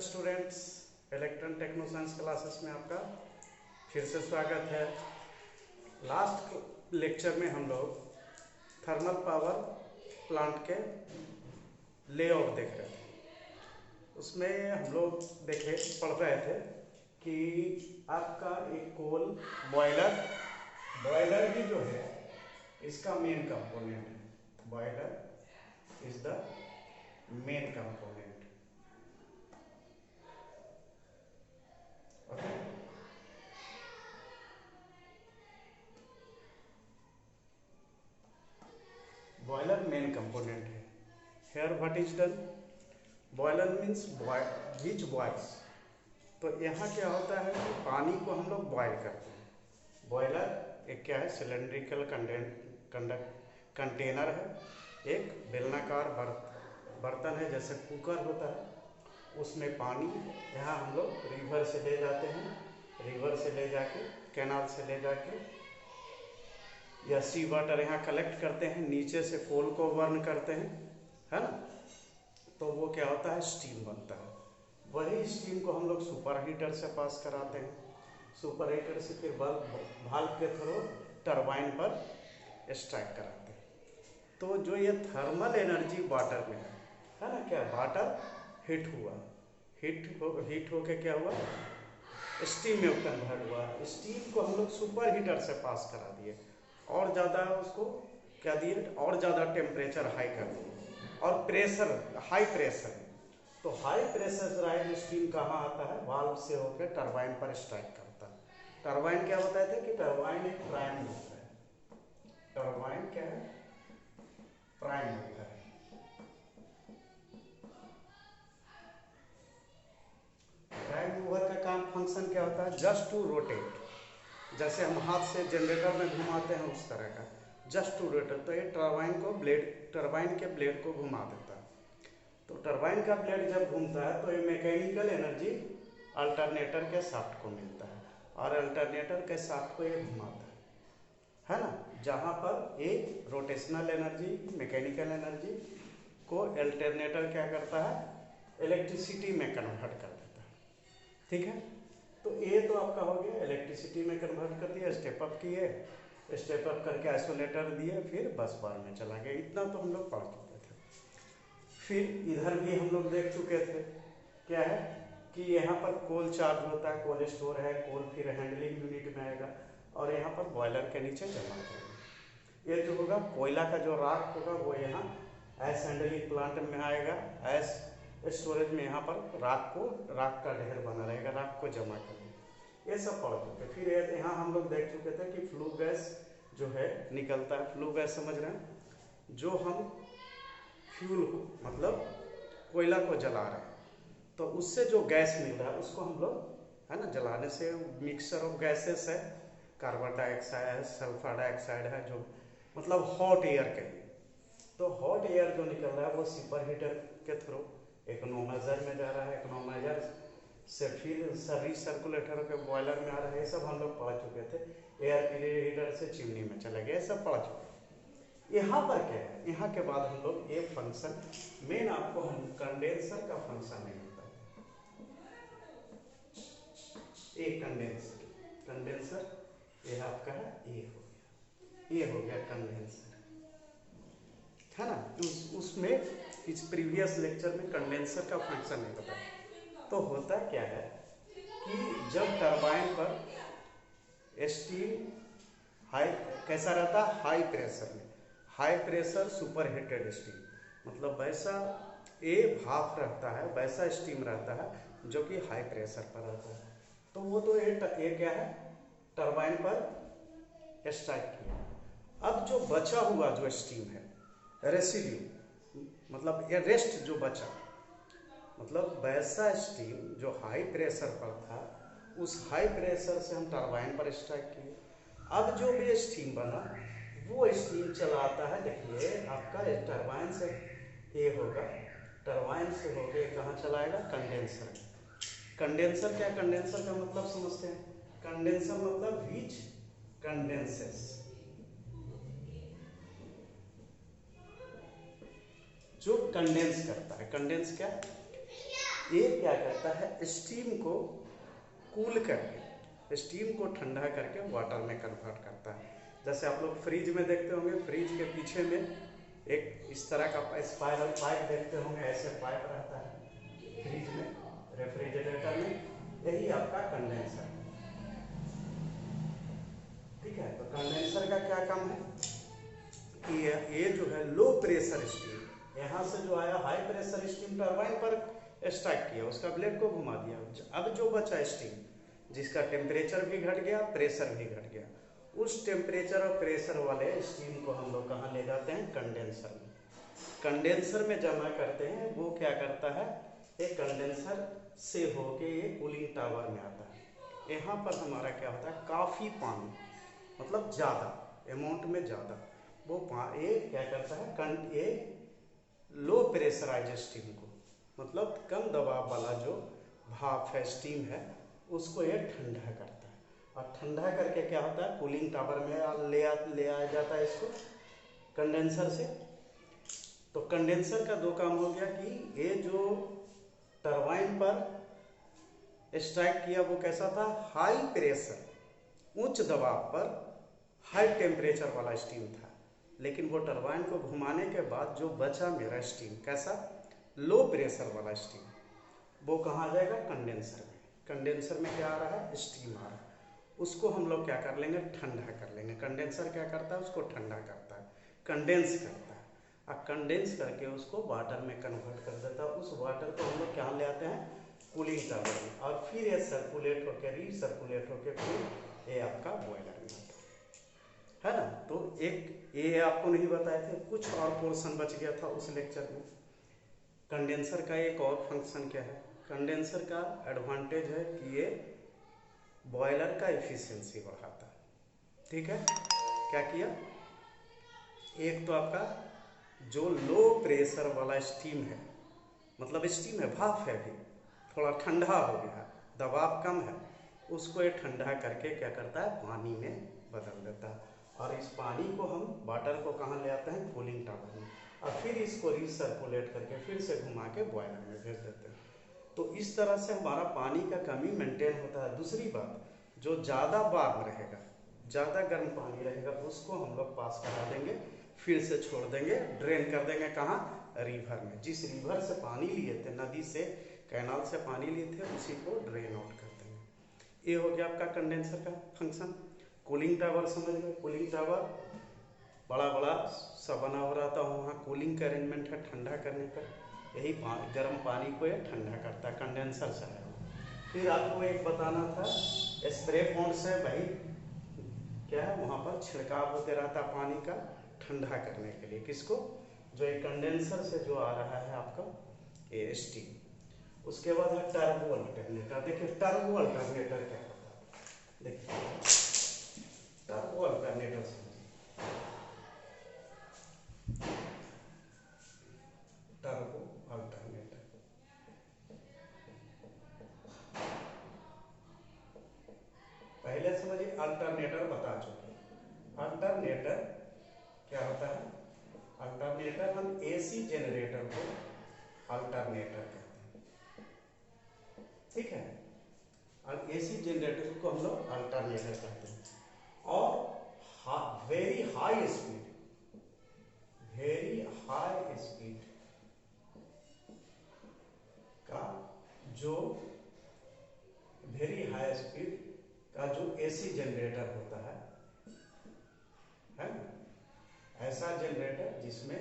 Students, electron techno science classes में आपका फिर से स्वागत है। लास्ट लेक्चर में हम लोग थर्मल पावर प्लांट के लेआउट देख रहे थे। उसमें हम लोग पढ़ रहे थे कि आपका एक कोल बॉयलर भी जो है इसका मेन कंपोनेंट है। Boiler is the main component. Boiler main component है। Here what is done? Boiler means which boils. तो यहाँ क्या होता है कि पानी को हम लोग बॉयल करते हैं। बॉयलर एक क्या है, सिलेंड्रिकल कंटेनर है, एक बेलनाकार बर्तन है जैसे कुकर होता है। उसमें पानी यहाँ हम लोग रिवर से ले जाते हैं, रिवर से ले जाके कैनाल से ले जाके या सी वाटर यहाँ कलेक्ट करते हैं, नीचे से कोल को बर्न करते हैं, है ना। तो वो क्या होता है, स्टीम बनता है। वही स्टीम को हम लोग सुपर हीटर से पास कराते हैं, सुपर हीटर से फिर भाल्व के थ्रू टरबाइन पर स्ट्राइक कराते हैं। तो जो ये थर्मल एनर्जी वाटर में है ना, क्या वाटर हीट हुआ, हीट होके क्या हुआ, स्टीम में कन्वर्ट हुआ। स्टीम को हम लोग सुपर हीटर से पास करा दिए और ज़्यादा उसको क्या दिए, और ज़्यादा टेम्परेचर हाई कर दिए और प्रेशर हाई प्रेशर। तो हाई प्रेशराइज्ड स्टीम कहाँ आता है, वाल्व से होकर टरबाइन पर स्ट्राइक करता है। टरबाइन क्या बताए थे कि टरबाइन एक प्राइम मूवर है। टरबाइन क्या है, प्राइम मूवर है। प्राइम मूवर का काम फंक्शन क्या होता है, जस्ट टू रोटेट। जैसे हम हाथ से जनरेटर में घुमाते हैं उस तरह का, जस्ट टू रोटेट। तो ये टरबाइन के ब्लेड को घुमा देता है। तो टरबाइन का ब्लेड जब घूमता है तो ये मैकेनिकल एनर्जी अल्टरनेटर के शाफ्ट को मिलता है और अल्टरनेटर के शाफ्ट को ये घुमाता है ना। जहाँ पर एक रोटेशनल एनर्जी, मैकेनिकल एनर्जी को अल्टरनेटर क्या करता है, इलेक्ट्रिसिटी में कन्वर्ट कर देता है। ठीक है, तो ये तो आपका हो गया, इलेक्ट्रिसिटी में कन्वर्ट कर दिया, स्टेप अप किए, स्टेप अप करके आइसोलेटर दिए, फिर बस बार में चला गया। इतना तो हम लोग पढ़ चुके थे। फिर इधर भी हम लोग देख चुके थे क्या है कि यहाँ पर कोल चार्ज होता है, कोल स्टोर है, कोल फिर हैंडलिंग यूनिट में आएगा और यहाँ पर बॉयलर के नीचे जमा करेगा। ये जो होगा कोयला का जो राख होगा वो यहाँ ऐस हैंडलिंग प्लांट में आएगा, ऐस स्टोरेज में यहाँ पर राख का ढेर बना रहेगा, राख को जमा करना। ये सब पढ़ चुके। फिर यहाँ हम लोग देख चुके थे कि फ्लू गैस जो है निकलता है। फ्लू गैस समझ रहे हैं, जो हम फ्यूल मतलब कोयला को जला रहे हैं तो उससे जो गैस मिल रहा है उसको हम लोग है ना जलाने से मिक्सचर ऑफ गैसेस है, कार्बन डाइऑक्साइड है, सल्फर डाइऑक्साइड है, जो मतलब हॉट एयर के लिए। तो हॉट एयर जो निकल रहा है वो सुपर हीटर के थ्रू इकोनोमाइजर में जा रहा है, इकोनोमाइजर से फिर रिसर्कुलेटर के बॉयलर में आ रहा है। ये सब हम लोग पढ़ चुके थे। एयर प्यूरिफायर से चिमनी में चला गया, ये सब पढ़ चुके। यहाँ पर क्या है, यहाँ के बाद हम लोग ये फंक्शन मेन आपको हम कंडेंसर का फंक्शन नहीं होता है। एक कंडेंसर ये आपका है, ये हो गया कंडेंसर, है ना। उसमें इस प्रीवियस लेक्चर में कंडेंसर का फंक्शन नहीं बताया। तो होता क्या है कि जब टरबाइन पर स्टीम हाई कैसा रहता है, हाई प्रेशर में, high pressure super heated steam, मतलब वैसा ये भाप रहता है, वैसा स्टीम रहता है जो कि हाई प्रेशर पर रहता है। तो वो तो ये क्या है, टरबाइन पर स्ट्राइक किया। अब जो बचा हुआ जो स्टीम है, रेसिड्यू मतलब ये रेस्ट जो बचा, मतलब वैसा स्टीम जो हाई प्रेशर पर था, उस हाई प्रेशर से हम टरबाइन पर स्ट्राइक किए। अब जो भी स्टीम बना वो स्टीम चलाता है। देखिए आपका टरबाइन से ये होगा, टरबाइन से होके कहाँ चलाएगा, कंडेंसर। कंडेंसर क्या, कंडेंसर का मतलब समझते हैं। कंडेंसर मतलब व्हिच कंडेंसेस, जो कंडेंस करता है। कंडेंस क्या, ये क्या करता है, स्टीम को कूल करके, स्टीम को ठंडा करके वाटर में कन्वर्ट करता है। जैसे आप लोग फ्रिज में देखते होंगे, फ्रिज के पीछे में एक इस तरह का स्पाइरल पाइप देखते होंगे, ऐसे पाइप रहता है फ्रिज में, रेफ्रिजरेटर में, यही आपका कंडेंसर है। ठीक है, तो कंडेंसर का क्या काम है कि ये जो है लो प्रेशर स्टीम, यहाँ से जो आया हाई प्रेशर स्टीम टरबाइन पर स्ट्राइक किया, उसका ब्लेड को घुमा दिया, अब जो बचा स्टीम जिसका टेम्परेचर भी घट गया, प्रेशर भी घट गया, उस टेम्परेचर और प्रेशर वाले स्टीम को हम लोग कहाँ ले जाते हैं, कंडेंसर में। कंडेंसर में जमा करते हैं। वो क्या करता है, एक कंडेंसर से होके ये कूलिंग टावर में आता है। यहाँ पर हमारा क्या होता है, काफ़ी पानी, मतलब ज़्यादा अमाउंट में ज़्यादा, वो ये क्या करता है, ये लो प्रेशराइज स्टीम को, मतलब कम दबाव वाला जो भाप है, स्टीम है, उसको ये ठंडा करता है। और ठंडा करके क्या होता है, कूलिंग टावर में ले आया जाता है इसको कंडेंसर से। तो कंडेंसर का दो काम हो गया कि ये जो टरबाइन पर स्ट्राइक किया वो कैसा था, हाई प्रेशर, उच्च दबाव पर हाई टेम्परेचर वाला स्टीम था, लेकिन वो टरबाइन को घुमाने के बाद जो बचा मेरा स्टीम कैसा, लो प्रेशर वाला स्टीम, वो कहाँ आ जाएगा, कंडेंसर में। कंडेंसर में क्या आ रहा है, स्टीम आ रहा है, उसको हम लोग क्या कर लेंगे, ठंडा कर लेंगे। कंडेंसर क्या करता है, उसको ठंडा करता है, कंडेंस करता है, और कंडेंस करके उसको वाटर में कन्वर्ट कर देता है। उस वाटर को हम लोग क्या ले आते हैं, कूलिंग टावर में, और फिर ये सर्कुलेट होकर रीसर्कुलेट होकर फिर ये आपका बॉयलर में आता है ना। तो एक ये आपको नहीं बताए थे, कुछ और पोर्शन बच गया था उस लेक्चर में। कंडेंसर का एक और फंक्शन क्या है, कंडेंसर का एडवांटेज है कि ये बॉयलर का एफिशिएंसी बढ़ाता है। ठीक है, क्या किया, एक तो आपका जो लो प्रेशर वाला स्टीम है, मतलब स्टीम है, भाप है, अभी थोड़ा ठंडा हो गया, दबाव कम है, उसको ये ठंडा करके क्या करता है, पानी में बदल देता है। और इस पानी को हम वाटर को कहाँ ले आते हैं, कूलिंग टावर में, और फिर इसको रिसर्कुलेट करके फिर से घुमा के बॉयलर में भेज देते हैं। तो इस तरह से हमारा पानी का कमी मेंटेन होता है। दूसरी बात, जो ज़्यादा वार्म रहेगा, ज़्यादा गर्म पानी रहेगा, उसको हम लोग पास करा देंगे, फिर से छोड़ देंगे, ड्रेन कर देंगे कहाँ, रिवर में। जिस रिवर से पानी लिए थे, नदी से, कैनाल से पानी लिए थे, उसी को ड्रेन आउट कर देंगे। ये हो गया आपका कंडेंसर का फंक्शन। कूलिंग टावर समझ गए, कूलिंग टावर बड़ा बड़ा सा बना हो रहा था, वहाँ कूलिंग का अरेंजमेंट है ठंडा करने का, यही गर्म पानी को ये ठंडा करता है, कंडेंसर से है। फिर आपको एक बताना था, स्प्रे पॉन्ड से भाई क्या है, वहाँ पर छिड़काव होते रहता पानी का ठंडा करने के लिए, किसको, जो एक कंडेंसर से जो आ रहा है आपका ये स्टीम। उसके बाद है टर्बो अल्टरनेटर। देखिए टर्बो अल्टरनेटर क्या होता है, देखिए टर्बो अल्टरनेटर समझिए। टर्बो अल्टरनेटर, पहले समझिए अल्टरनेटर बता चुके। अल्टरनेटर क्या होता है, अल्टरनेटर हम एसी जनरेटर को अल्टरनेटर कहते हैं। ठीक है, और एसी जनरेटर को हम लोग अल्टरनेटर कहते हैं। और very high speed, very high speed का जो वेरी हाई स्पीड का जो एसी जनरेटर होता है ना, ऐसा जनरेटर जिसमें